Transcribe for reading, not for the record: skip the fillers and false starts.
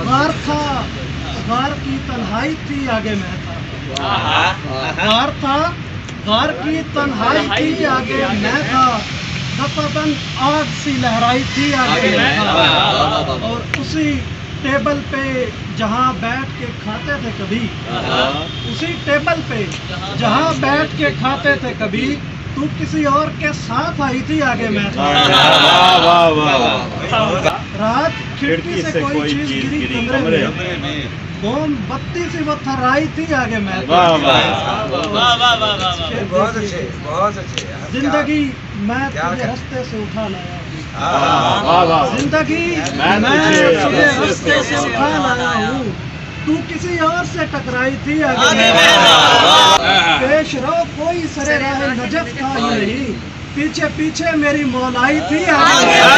غار تھا، غار کی تنہائی تھی، آگے میں تھا۔ غار تھا، غار کی تنہائی تھی، آگے میں تھا۔ دفعتاً آگ سی لہرائی تھی، آگے میں تھا۔ اور اسی ٹیبل پہ جہاں بیٹھ کے کھاتے تھے کبھی، اسی ٹیبل پہ جہاں بیٹھ کے کھاتے تھے کبھی، تو کسی اور کے ساتھ آئی تھی، آگے میں تھا۔ رات کھڑکی سے کوئی چیز گری کمرے میں، موم بتی سی وہ تھرائی تھی، آگے میں تھا۔ بہت اچھے، بہت اچھے۔ زندگی میں تجھے رستے سے اٹھا لایا ہوں، زندگی میں تجھے رستے سے اٹھا لایا ہوں، تو کسی اور سے ٹکرائی تھی، آگے میں تھا۔ پیش رو کوئی سرے راہ نجف تھا ہی نہیں، پیچھے پیچھے میری مولائی تھی، آگے میں تھا۔